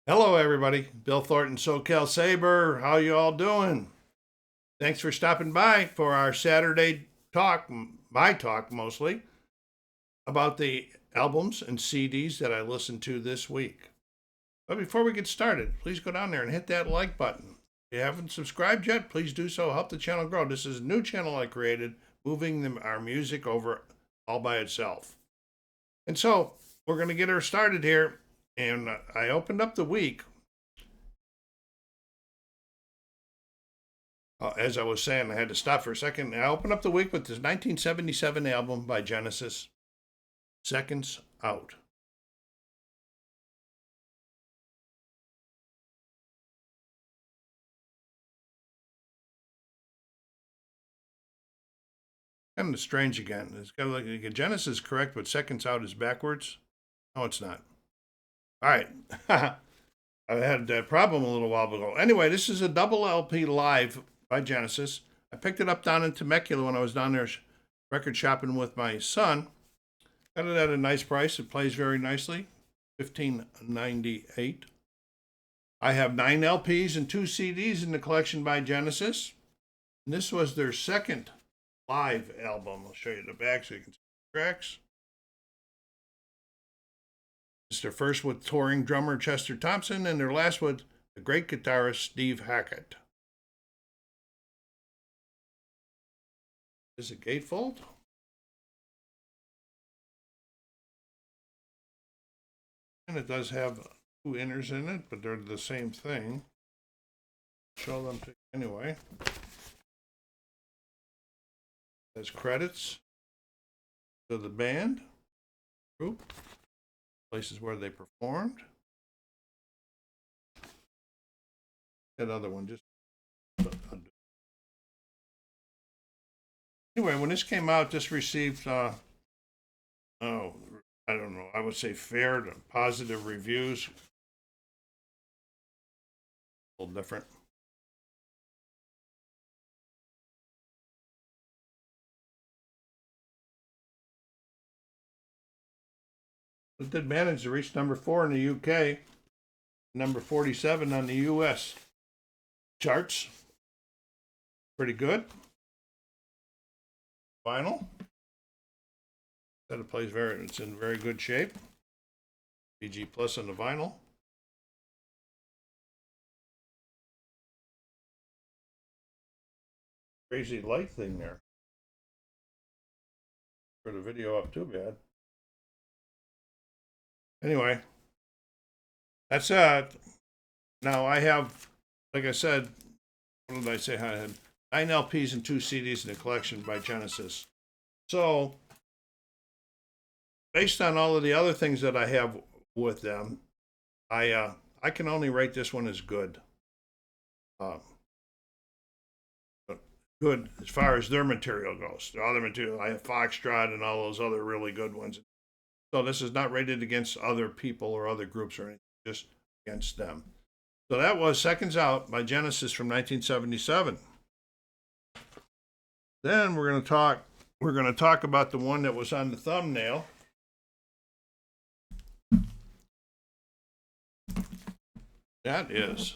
Hello, everybody. Bill Thornton, SoCalSabre. How you all doing? Thanks for stopping by for our Saturday talk, my talk mostly, about the albums and CDs that I listened to this week. But before we get started, please go down there and hit that like button. If you haven't subscribed yet, please do so. Help the channel grow. This is a new channel I created, moving our music over all by itself. And so we're going to get her started here. And I opened up the week. As I was saying, I had to stop for a second. I opened up the week with this 1977 album by Genesis, Seconds Out. Kind of strange again. It's kind of like Genesis is correct, but Seconds Out is backwards. No, it's not. All right. I had that problem a little while ago. Anyway, this is a double LP live by Genesis. I picked it up down in Temecula when I was down there record shopping with my son. Got it at a nice price. It plays very nicely. $15.98. I have 9 LPs and 2 CDs in the collection by Genesis. And this was their second live album. I'll show you the back so you can see the tracks. It's their first with touring drummer Chester Thompson, and their last with the great guitarist Steve Hackett. Is it gatefold? And it does have 2 inners in it, but they're the same thing. Show them to you anyway. There's credits to the band group, places where they performed. That other one just. Anyway, when this came out, this received I don't know, I would say fair to positive reviews. A little different. It did manage to reach number 4 in the UK, number 47 on the US charts. Pretty good. Vinyl. That plays it's in very good shape. BG Plus on the vinyl. Crazy light thing there. For the video up too bad. Anyway, that's it. Now I have, like I said, what did I say? I had 9 LPs and 2 CDs in the collection by Genesis. So, based on all of the other things that I have with them, I can only rate this one as good. Good as far as their material goes. The other material, I have Foxtrot and all those other really good ones. So this is not rated against other people or other groups or anything, just against them. So that was Seconds Out by Genesis from 1977. Then we're going to talk about the one that was on the thumbnail. That is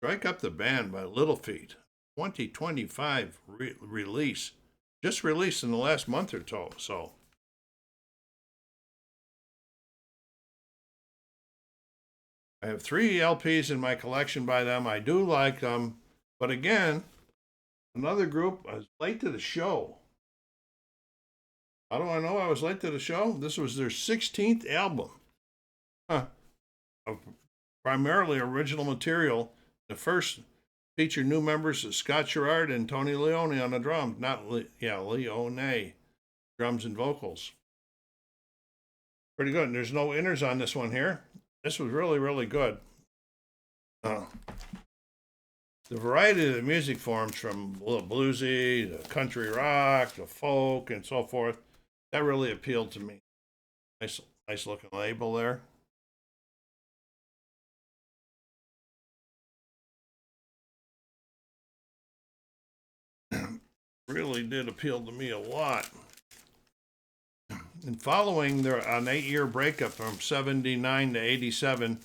Strike Up the Band by Little Feat, 2025 release. Just released in the last month or so. I have 3 LPs in my collection by them. I do like them. But again, another group, I was late to the show. How do I know I was late to the show? This was their 16th album. Primarily original material. The first featured new members of Scott Sherrard and Tony Leone on the drums. Leone. Drums and vocals. Pretty good. And there's no inners on this one here. This was really, really good. The variety of the music forms, from a little bluesy to country rock to folk and so forth, that really appealed to me. Nice looking label there. Really did appeal to me a lot. And following an 8-year breakup from 79 to 87,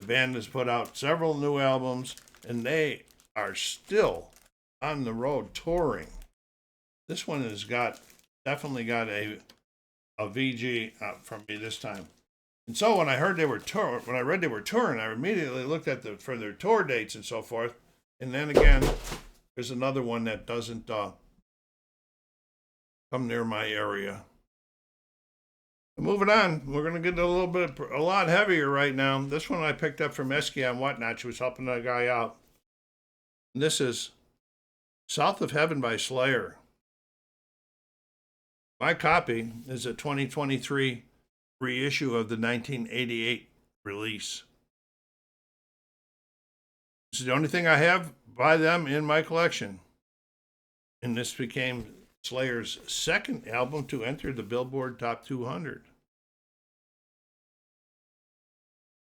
The band has put out several new albums, and they are still on the road touring. This one has definitely got a VG from me this time. And so when I heard they were when I read they were touring, I immediately looked at for their tour dates and so forth. And then again, there's another one that doesn't come near my area. Moving on, we're going to get a lot heavier right now. This one I picked up from Esky on Whatnot. She was helping a guy out. And this is South of Heaven by Slayer. My copy is a 2023 reissue of the 1988 release. This is the only thing I have by them in my collection. And this became Slayer's second album to enter the Billboard Top 200.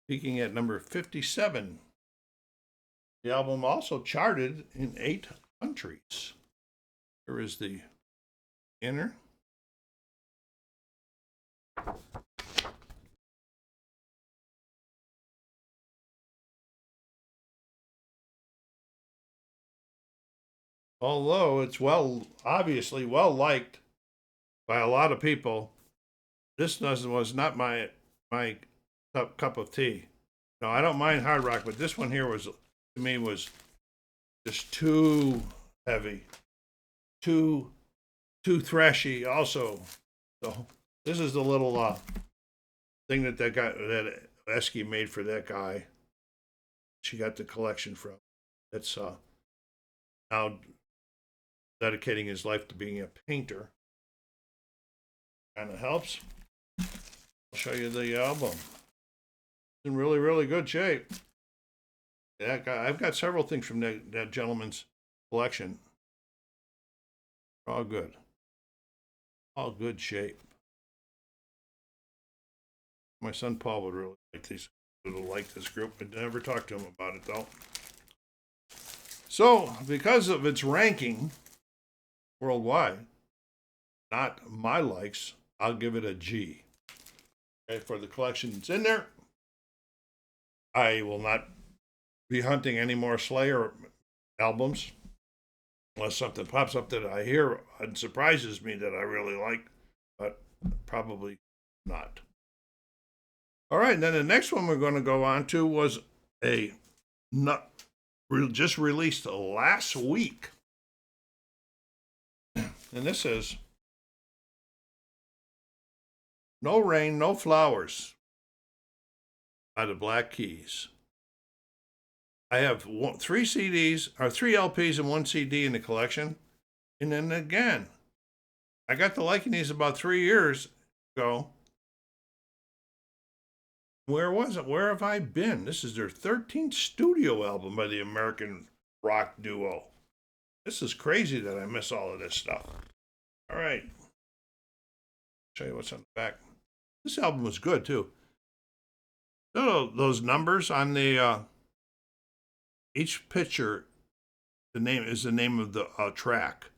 Peaking at number 57. The album also charted in 8 countries. Here is the inner. Although it's obviously well liked by a lot of people, this was not my cup of tea. No, I don't mind hard rock, but this one here to me was just too heavy, too thrashy. Also, so this is the little thing that Esky made for that guy. She got the collection from. That's now dedicating his life to being a painter. Kind of helps. I'll show you the album. It's in really, really good shape. That guy, I've got several things from that gentleman's collection. All good. All good shape. My son Paul would really like these. Would like this group. I never talked to him about it though. So, because of its ranking worldwide, not my likes, I'll give it a G. Okay, for the collection that's in there, I will not be hunting any more Slayer albums unless something pops up that I hear and surprises me that I really like, but probably not. All right, then the next one we're going to go on to was just released last week. And this is No Rain, No Flowers by the Black Keys. I have 3 LPs and 1 CD in the collection. And then again, I got to liking these about 3 years ago. Where was it? Where have I been? This is their 13th studio album by the American rock duo. This is crazy that I miss all of this stuff. All right. Show you what's on the back. This album was good, too. Those numbers on the each picture, the name of the track.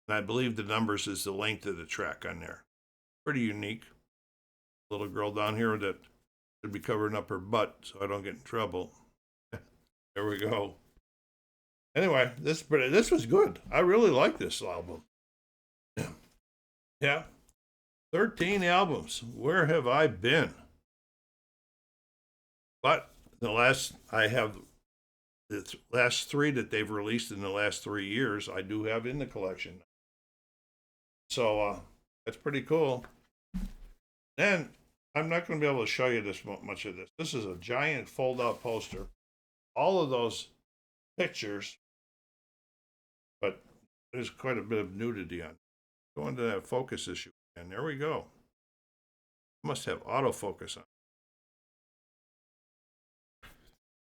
And I believe the numbers is the length of the track on there. Pretty unique. Little girl down here that should be covering up her butt so I don't get in trouble. There we go. Anyway, this was good. I really like this album. Yeah. 13 albums. Where have I been? But the last 3 that they've released in the last 3 years, I do have in the collection. So that's pretty cool. And I'm not going to be able to show you much of this. This is a giant fold-out poster. All of those pictures, but there's quite a bit of nudity on it. Go into that focus issue, and there we go. Must have autofocus on.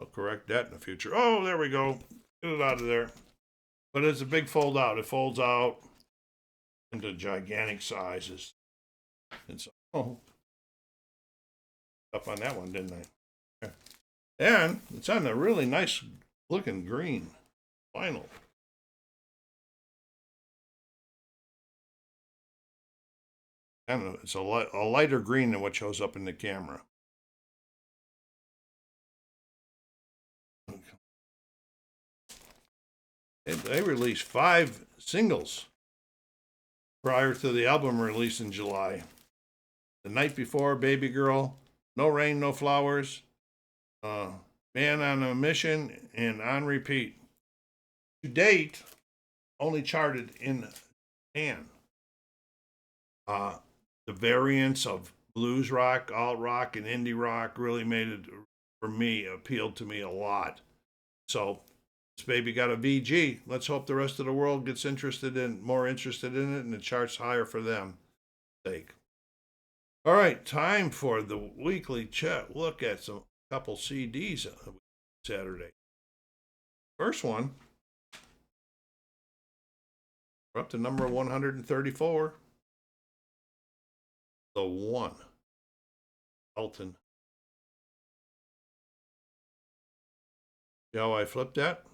I'll correct that in the future. Oh, there we go. Get it out of there. But it's a big fold out. It folds out into gigantic sizes. And so, up on that one, didn't I? Okay. And it's on a really nice looking green vinyl. And it's a lighter green than what shows up in the camera. They released 5 singles prior to the album release in July. The Night Before, Baby Girl, No Rain, No Flowers, Man on a Mission, and On Repeat. To date, only charted in Japan. The variants of blues rock, alt rock, and indie rock really made it, for me, appealed to me a lot. So this baby got a VG. Let's hope the rest of the world gets more interested in it, and it charts higher for them. Sake. All right, time for the weekly chat. Look at a couple CDs Saturday. First one, we're up to number 134. The One, Elton. See how I flipped that?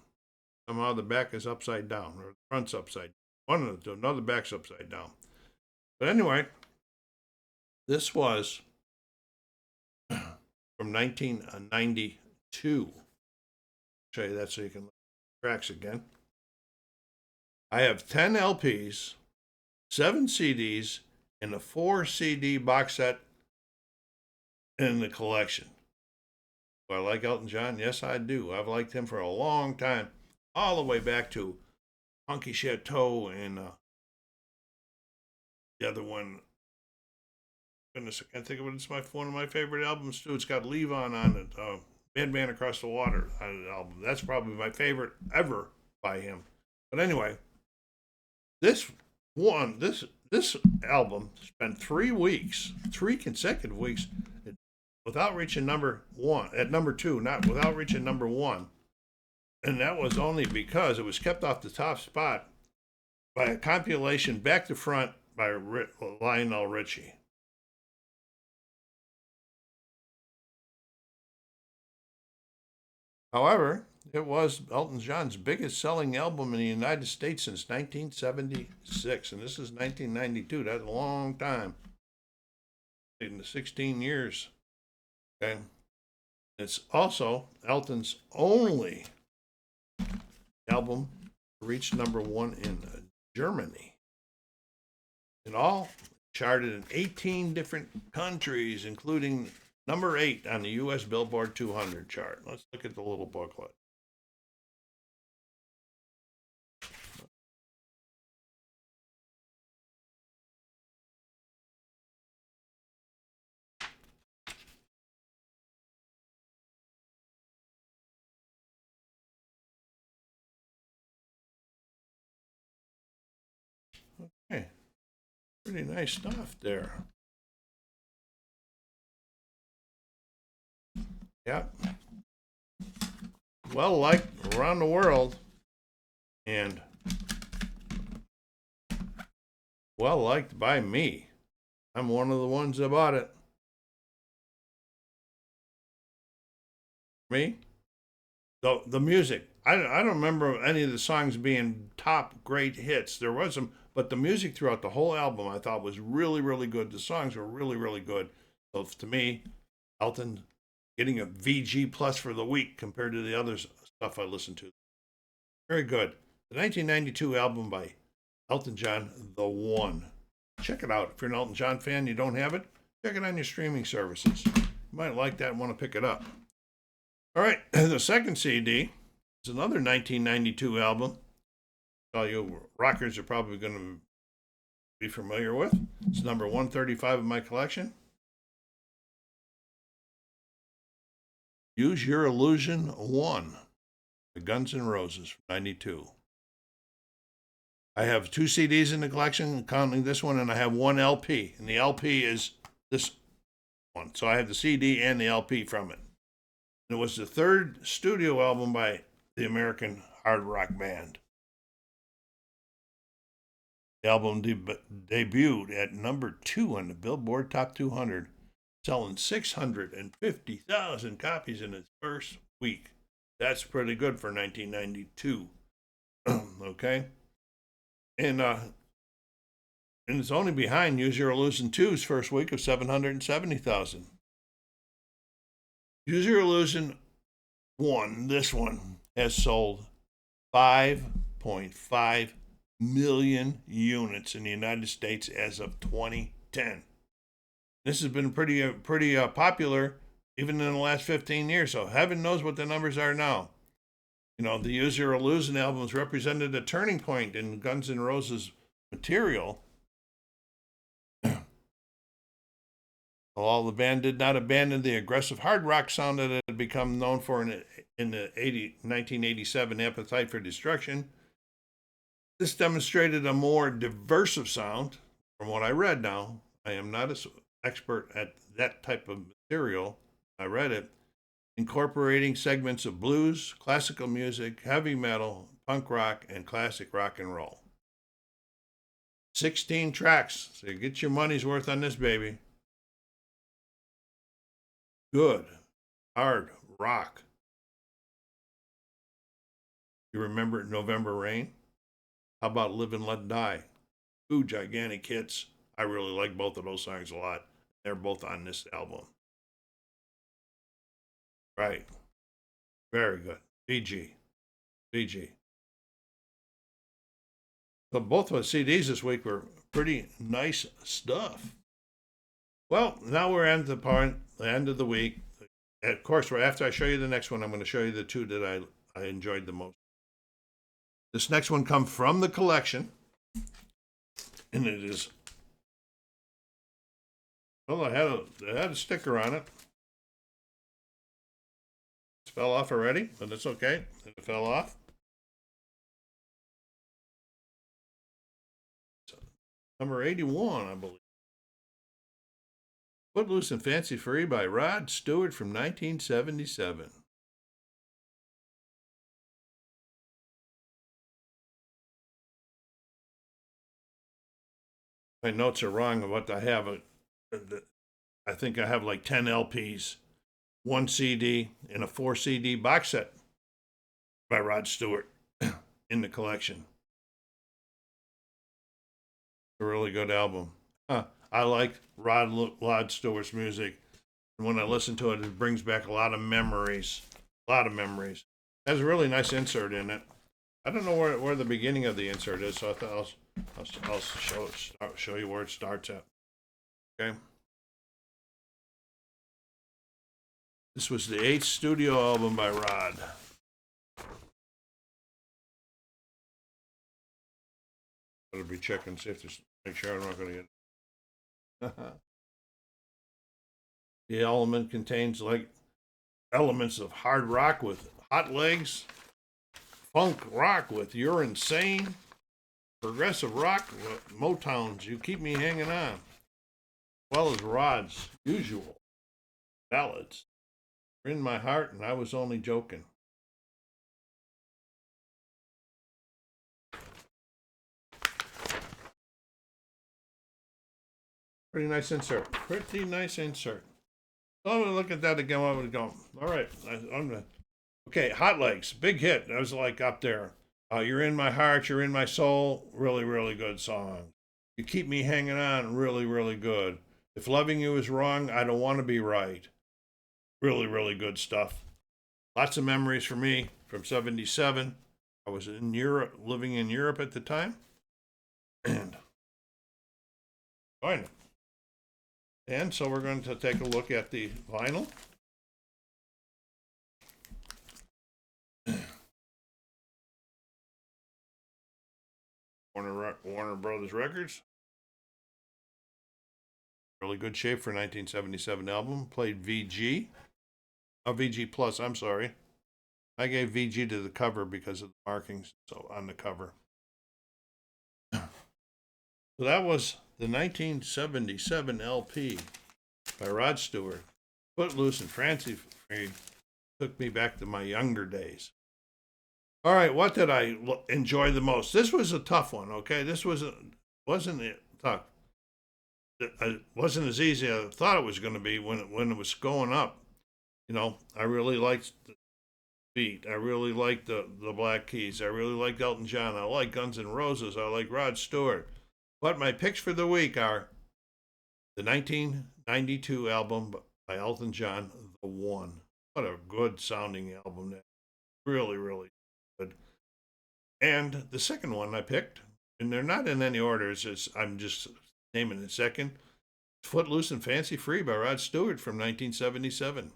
Somehow the back is upside down, or the front's upside down. One of the two, another back's upside down. But anyway, this was from 1992. I'll show you that so you can look at the tracks again. I have 10 LPs, 7 CDs, and a 4 CD box set in the collection. Do I like Elton John? Yes, I do. I've liked him for a long time, all the way back to Honky Chateau and the other one. Goodness, I can't think of it. It's one of my favorite albums too. It's got Levon on it. Man Across the Water album. That's probably my favorite ever by him. But anyway, this album spent 3 weeks, 3 consecutive weeks, without reaching number 1, at number 2, not without reaching number 1. And that was only because it was kept off the top spot by a compilation back to front by Lionel Richie. However, it was Elton John's biggest selling album in the United States since 1976, and this is 1992. That's a long time. In the 16 years. Okay. It's also Elton's only album to reach number 1 in Germany. In all, charted in 18 different countries, including number 8 on the U.S. Billboard 200 chart. Let's look at the little booklet. Okay, pretty nice stuff there. Yep. Well liked around the world, and well liked by me. I'm one of the ones that bought it. Me? The music. I don't remember any of the songs being top great hits. There was some, but the music throughout the whole album I thought was really, really good. The songs were really, really good. So to me, Elton getting a VG plus for the week compared to the other stuff I listened to. Very good. The 1992 album by Elton John, The One. Check it out. If you're an Elton John fan, you don't have it, check it on your streaming services. You might like that and want to pick it up. All right, the second CD is another 1992 album. All you rockers are probably going to be familiar with. It's number 135 of my collection. Use Your Illusion 1, the Guns N' Roses from 92. I have 2 CDs in the collection, counting this one, and I have 1 LP, and the LP is this one. So I have the CD and the LP from it. And it was the 3rd studio album by the American hard rock band. The album debuted at number 2 on the Billboard Top 200, selling 650,000 copies in its first week. That's pretty good for 1992. Okay? And it's only behind Use Your Illusion 2's first week of 770,000. Use Your Illusion 1, this one, has sold 5.2 1.5 million units in the United States as of 2010. This has been pretty popular even in the last 15 years. So heaven knows what the numbers are now. You know, the Use Your Illusion albums represented a turning point in Guns N' Roses material. While the band did not abandon the aggressive hard rock sound that it had become known for in the 1987 Appetite for Destruction, this demonstrated a more diverse sound. From what I read now, I am not an expert at that type of material. I read it, incorporating segments of blues, classical music, heavy metal, punk rock, and classic rock and roll. 16 tracks, so you get your money's worth on this baby. Good, hard rock. You remember November Rain? How about Live and Let Die? Two gigantic hits. I really like both of those songs a lot. They're both on this album. Right. Very good. VG. VG. So both of the CDs this week were pretty nice stuff. Well, now we're at the end of the week. Of course, after I show you the next one, I'm going to show you the two that I enjoyed the most. This next one comes from the collection, and it is, well, it had a sticker on it. It fell off already, but it's okay. It fell off. Number 81, I believe. Footloose and Fancy Free by Rod Stewart from 1977. My notes are wrong of what I have. I think I have like 10 LPs, one CD, and a 4 CD box set by Rod Stewart in the collection. A really good album. I like Rod Stewart's music. And when I listen to it, it brings back a lot of memories. A lot of memories. It has a really nice insert in it. I don't know where the beginning of the insert is, so I thought I'll show you where it starts at. Okay. This was the 8th studio album by Rod. Better be checking, see if there's, make sure I'm not going to get. The element contains like elements of hard rock with Hot Legs, funk rock with You're Insane, progressive rock with Motown's You Keep Me Hanging On, as well as Rod's usual ballads. In My Heart and I Was Only Joking. Pretty nice insert. Pretty nice insert. So I'm going to look at that again while we're going. All right. Okay, Hot Legs. Big hit. That was like up there. You're in My Heart. You're in My Soul. Really, really good song. You Keep Me Hanging On. Really, really good. If Loving You Is Wrong, I Don't Want to Be Right. Really, really good stuff. Lots of memories for me from 77. I was in Europe, living in Europe at the time. And fine. And so we're going to take a look at the vinyl. Warner Brothers Records. Really good shape for 1977 album. Played VG. VG Plus, I'm sorry. I gave VG to the cover because of the markings so on the cover. So that was the 1977 LP by Rod Stewart. Footloose and Fancy Free took me back to my younger days. All right, what did I enjoy the most? This was a tough one, okay? This wasn't tough. It wasn't as easy as I thought it was going to be when it was going up. You know, I really liked the beat. I really liked the Black Keys. I really liked Elton John. I like Guns N' Roses. I like Rod Stewart. But my picks for the week are the 1992 album by Elton John, The One. What a good sounding album. That really, really good. And the second one I picked, and they're not in any order, I'm just naming it second. Footloose and Fancy Free by Rod Stewart from 1977.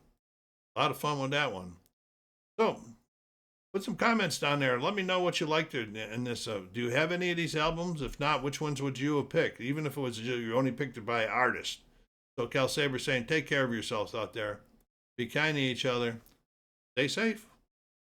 A lot of fun with that one. So, put some comments down there. Let me know what you liked in this. Do you have any of these albums? If not, which ones would you have picked? Even if it was you only picked it by artist. SoCalSabre saying, take care of yourselves out there. Be kind to each other. Stay safe.